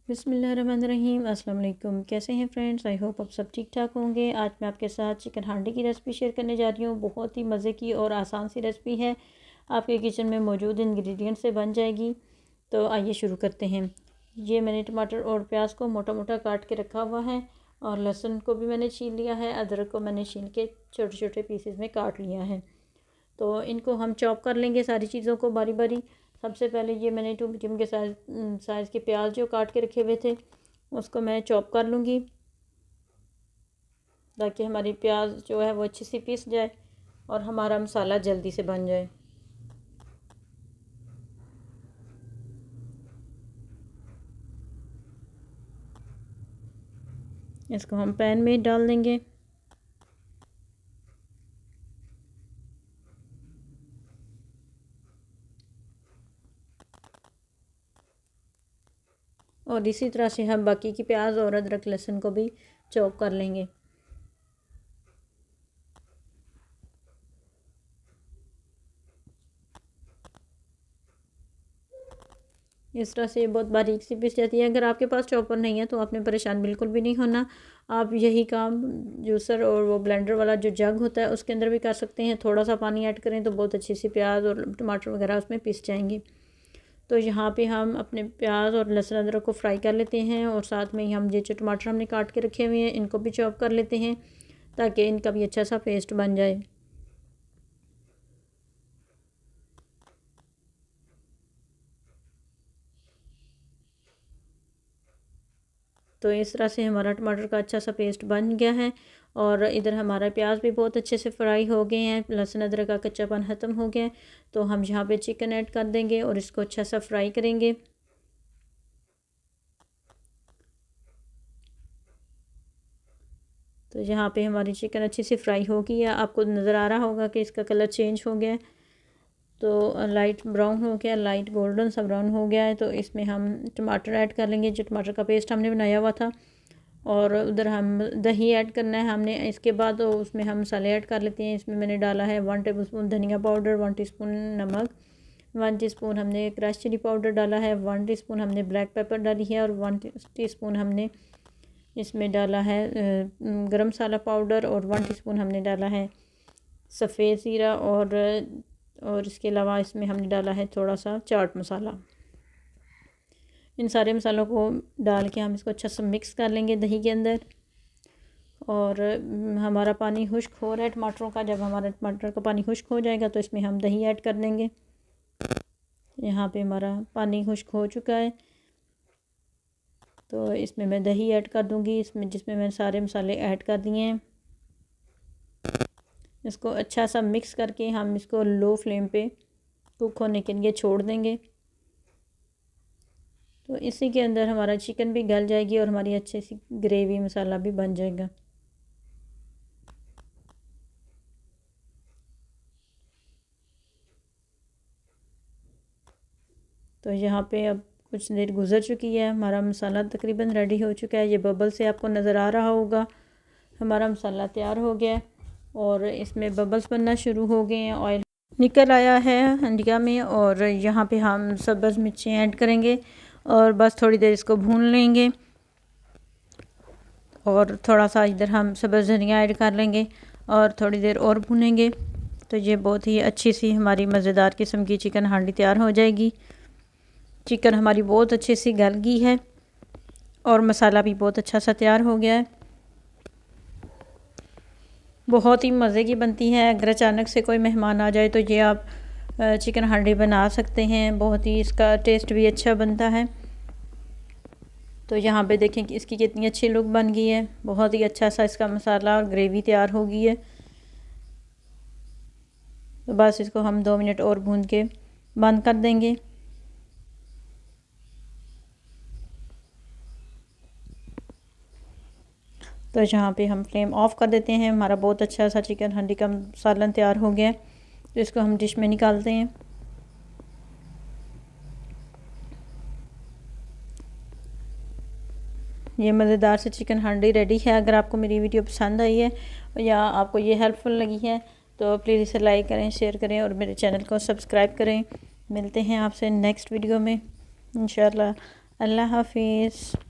बिस्मिल्लाहिर्रहमानिर्रहीम। अस्सलाम वालेकुम। कैसे हैं फ्रेंड्स? आई होप आप सब ठीक ठाक होंगे। आज मैं आपके साथ चिकन हांडी की रेसिपी शेयर करने जा रही हूँ। बहुत ही मज़े की और आसान सी रेसिपी है, आपके किचन में मौजूद इंग्रेडिएंट से बन जाएगी। तो आइए शुरू करते हैं। ये मैंने टमाटर और प्याज को मोटा मोटा काट के रखा हुआ है, और लहसुन को भी मैंने छील लिया है। अदरक को मैंने छील के छोटे छोटे पीसेस में काट लिया है। तो इनको हम चॉप कर लेंगे सारी चीज़ों को बारी बारी। सबसे पहले ये मैंने 2 मीडियम के साइज़ के प्याज जो काट के रखे हुए थे, उसको मैं चॉप कर लूँगी, ताकि हमारी प्याज जो है वो अच्छी सी पीस जाए और हमारा मसाला जल्दी से बन जाए। इसको हम पैन में डाल देंगे। और इसी तरह से हम बाकी की प्याज और अदरक लहसुन को भी चॉप कर लेंगे। इस तरह से बहुत बारीक सी पीस जाती है। अगर आपके पास चॉपर नहीं है तो आपने परेशान बिल्कुल भी नहीं होना। आप यही काम जूसर और वो ब्लेंडर वाला जो जग होता है उसके अंदर भी कर सकते हैं। थोड़ा सा पानी ऐड करें तो बहुत अच्छी सी प्याज और टमाटर वगैरह उसमें पिस जाएंगे। तो यहाँ पे हम अपने प्याज और लहसुन अदरक को फ्राई कर लेते हैं, और साथ में ही हम ये जो टमाटर हमने काट के रखे हुए हैं इनको भी चॉप कर लेते हैं, ताकि इनका भी अच्छा सा पेस्ट बन जाए। तो इस तरह से हमारा टमाटर का अच्छा सा पेस्ट बन गया है, और इधर हमारा प्याज भी बहुत अच्छे से फ्राई हो गए हैं, लहसुन अदरक का कच्चापन ख़त्म हो गया है। तो हम यहाँ पे चिकन ऐड कर देंगे और इसको अच्छा सा फ्राई करेंगे। तो यहाँ पे हमारी चिकन अच्छी सी फ्राई हो गई है। आपको नज़र आ रहा होगा कि इसका कलर चेंज हो गया है। तो लाइट ब्राउन हो गया, लाइट गोल्डन सा ब्राउन हो गया है। तो इसमें हम टमाटर ऐड कर लेंगे, जो टमाटर का पेस्ट हमने बनाया हुआ था। और उधर हम दही ऐड करना है हमने। इसके बाद उसमें हम मसाले ऐड कर लेते हैं। इसमें मैंने डाला है 1 टेबलस्पून धनिया पाउडर, 1 टीस्पून नमक, 1 टीस्पून हमने क्रश चिली पाउडर डाला है, 1 टीस्पून हमने ब्लैक पेपर डाली है, और 1 टीस्पून हमने इसमें डाला है गरम मसाला पाउडर, और 1 टीस्पून हमने डाला है सफ़ेद ज़ीरा, और इसके अलावा इसमें हमने डाला है थोड़ा सा चाट मसाला। इन सारे मसालों को डाल के हम इसको अच्छा सा मिक्स कर लेंगे दही के अंदर। और हमारा पानी खुश्क हो रहा है टमाटरों का। जब हमारा टमाटर का पानी खुश्क हो जाएगा तो इसमें हम दही ऐड कर देंगे। यहाँ पे हमारा पानी खुश्क हो चुका है, तो इसमें मैं दही ऐड कर दूँगी, जिसमें मैंने सारे मसाले ऐड कर दिए हैं। इसको अच्छा सा मिक्स करके हम इसको लो फ्लेम पे कुक होने के लिए छोड़ देंगे। तो इसी के अंदर हमारा चिकन भी गल जाएगी और हमारी अच्छी सी ग्रेवी मसाला भी बन जाएगा। तो यहाँ पे अब कुछ देर गुजर चुकी है, हमारा मसाला तकरीबन रेडी हो चुका है। ये बबल से आपको नज़र आ रहा होगा हमारा मसाला तैयार हो गया है, और इसमें बबल्स बनना शुरू हो गए हैं, ऑयल निकल आया है हंडिया में। और यहाँ पे हम सब्ज़ मिर्चें ऐड करेंगे और बस थोड़ी देर इसको भून लेंगे। और थोड़ा सा इधर हम सब्ज़ धनिया ऐड कर लेंगे और थोड़ी देर और भूनेंगे। तो ये बहुत ही अच्छी सी हमारी मज़ेदार किस्म की चिकन हांडी तैयार हो जाएगी। चिकन हमारी बहुत अच्छी सी गल गई है और मसाला भी बहुत अच्छा सा तैयार हो गया है। बहुत ही मज़े की बनती है। अगर अचानक से कोई मेहमान आ जाए तो ये आप चिकन हांडी बना सकते हैं। बहुत ही इसका टेस्ट भी अच्छा बनता है। तो यहाँ पे देखें कि इसकी कितनी अच्छी लुक बन गई है। बहुत ही अच्छा सा इसका मसाला और ग्रेवी तैयार हो गई है। तो बस इसको हम 2 मिनट और भून के बंद कर देंगे। तो यहाँ पे हम फ्लेम ऑफ कर देते हैं। हमारा बहुत अच्छा सा चिकन हांडी का सालन तैयार हो गया है। तो इसको हम डिश में निकालते हैं। ये मज़ेदार से चिकन हांडी रेडी है। अगर आपको मेरी वीडियो पसंद आई है या आपको ये हेल्पफुल लगी है तो प्लीज़ इसे लाइक करें, शेयर करें और मेरे चैनल को सब्सक्राइब करें। मिलते हैं आपसे नेक्स्ट वीडियो में इंशाल्लाह। अल्लाह हाफिज़।